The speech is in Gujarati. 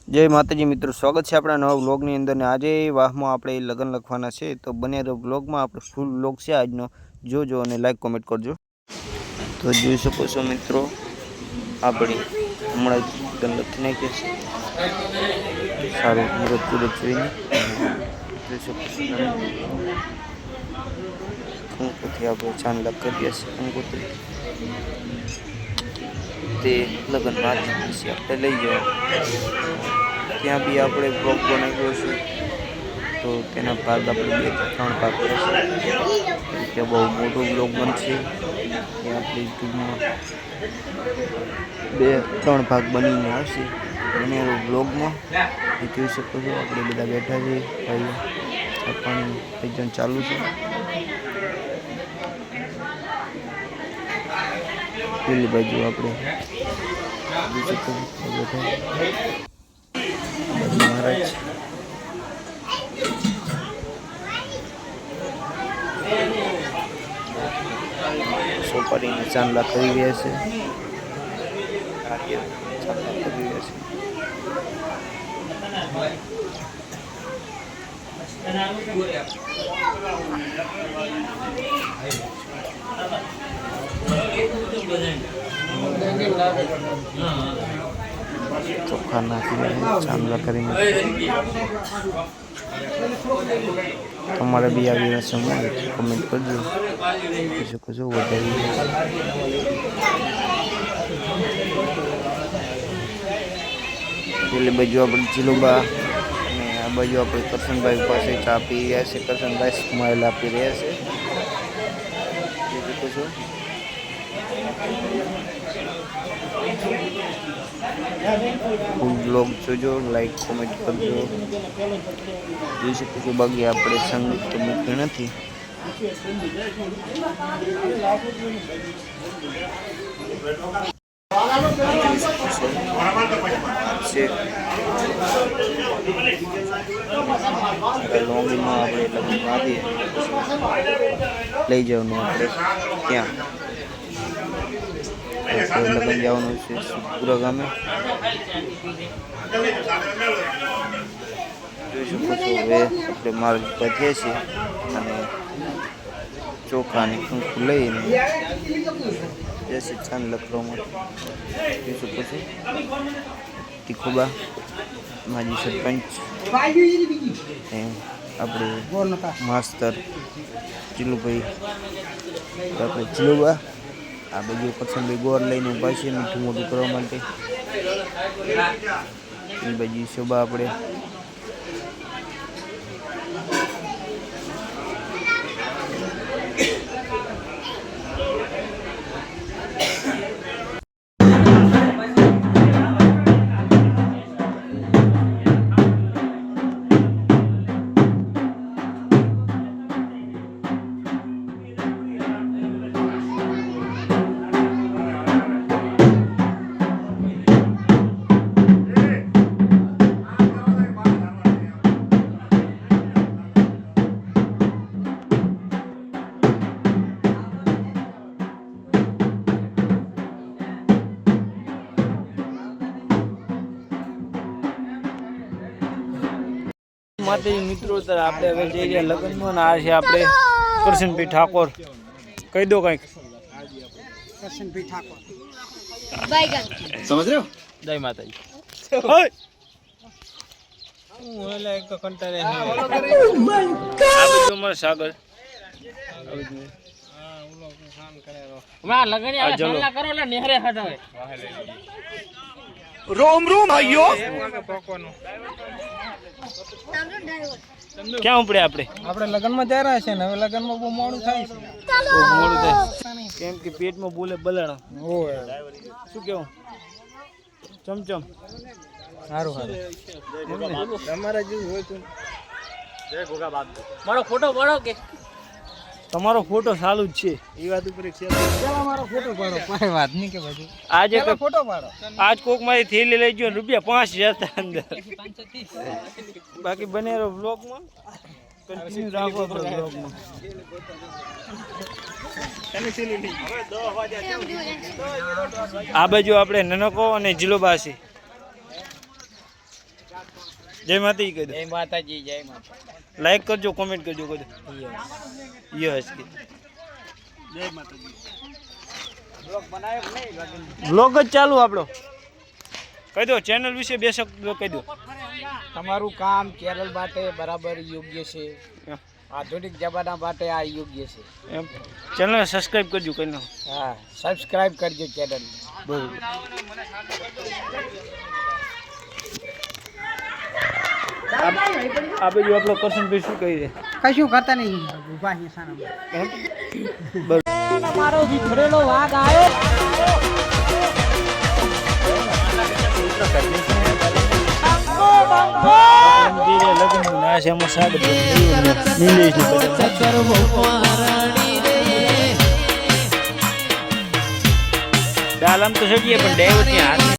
जय माताजी मित्रों, स्वागत है अपना नवा व्लॉगनी अंदर ने आज वाह में આપણે લગન લખવાના છે તો બને રહો વ્લોગમાં। આપણે ફૂલ વ્લોગ છે આજનો, જોજો અને લાઈક કોમેન્ટ કરજો। તો જોઈ શકો છો મિત્રો, આપણે હમણાં લગન લખી નાખ્યા છે। સારું મુહૂર્ત પૂરત જોઈને જોઈ શકો છો કંકોત્રી આપણે ચાંદલા કરીએ છીએ। કંકોત્રી તે લગન રાત પછી આપણે લઈ જવા ત્યાં બી આપણે બ્લોગ બનાવ્યો છે તો તેના ભાગ આપણે 2 થી 3 ભાગ કરશું। કે બહુ મોટો બ્લોગ બનશે એ આપણે યુટ્યુબમાં 2-3 ભાગ બનીને આવશે અને બ્લોગમાં જોઈ શકો છો। આપણે બધા બેઠા છે ભાઈ, પાણી ભજન ચાલુ છે। પેલી બાજુ આપણે જોઈ શકો બેઠા महाराज सोपारी ने चांदला करी रह्या छे। चांदला करी रह्या छे। चोखा नाखी चांदला करीने તમારે બી આવી રસમ હોય તો કમેન્ટ કરજો। જોઈ શકો છો વધારી પેલી બાજુ આપણે જીલુબા અને આ બાજુ આપણે કરશનભાઈ પાસે ચા પી રહ્યા છે। કરશનભાઈ સ્માઈલ આપી રહ્યા છે। જોઈ શકો છો फूल ब्लॉग जोजो, लाइक कमेंट करजो। જોઈ શકો છો બાકી આપણે સંગીત તો મૂકી નથી। લોંગીમાં આપણે લગ્ન આપીએ લઈ જવાનું આપણે ત્યાં લગન જવાનું છે સુપુરા ગામે। જોઈ શકો છો હવે આપણે માર્ગ વધીએ છીએ અને ચોખાની કંકુ લઈને જશે ચાંદલા કરવા માટે। જોઈ શકો છો તીખોબા માજી સરપંચ આપણે માસ્તર ચીલુભાઈ આપણે ચીલુબા આ બાજુ કરશનભાઈ ગોળ લઈને ઊભા છે મીઠું મોઢું કરવા માટે। એ બાજુ શોભા આપણે माताजी मित्रों तर आपणे हवे जई रह्या लग्નમાં ને આ છે આપણે કરશનભાઈ ઠાકોર। કહી દો કંઈક। કરશનભાઈ ઠાકોર બાયગન समझ रहे हो? જય માતાજી। ઓય હું ઓલા એક તો કંટાળે આ બધું અમાર સાગર હા ઓલો કામ કરેલો વા લગણિયા ચાંદલા કરો લે નેહરે હટાવે रोम रोम भाइयों પોકોનો ક્યાં ઉપડે આપણે લગનમાં જઈ રહ્યા છે ને હવે લગનમાં બહુ મોડું થાય છે। બહુ મોડું થાય કેમ કે પેટમાં બોલે બલાણા। ઓય શું કેવું ચમચમ સારું સારું તમારા જેવું હોય તો જય ગોગા બાપ મારો ફોટો પાડો કે તમારો ફોટો ચાલુ જ છે એ વાત ઉપર છે ચાલો મારો ફોટો પાડો કોઈ વાત નહીં કે બધું આજે ફોટો પાડો આજ કોક મારી થેલી લઈ ગયો ₹5 હતા અંદર। બાકી બને રહો વ્લોગમાં, કન્ટિન્યુ રાખો આપણે વ્લોગમાં। આ બાજુ આપણે નનકો અને જીલોબા છે। જય માતાજી કહી દો. જય માતાજી, જય માતા. લાઈક કરજો, કોમેન્ટ કરજો, કહી દો. યસ જય માતાજી. બ્લોગ બનાવ્યો કે નહીં લગન? વ્લોગ જ ચાલુ આપણો. કહી દો ચેનલ વિશે બે શબ્દ કહી દો. તમારું કામ કેરળ માટે બરાબર યોગ્ય છે. આધુનિક જમાના માટે આ યોગ્ય છે. એમ ચેનલ સબસ્ક્રાઇબ કરજો, કહી નાખો. હા, સબસ્ક્રાઇબ કરજો ચેનલ. બરોબર. આ બાજુ આપણો કરશનભાઈ શું કહી છે? કશું કરતા નહીં, ઊભા છે સાના. તમારો વિખરેલો વાઘ આવ્યો. દાલ આમ તો સજીએ પણ ડ્રાઈવર ત્યાં હાથ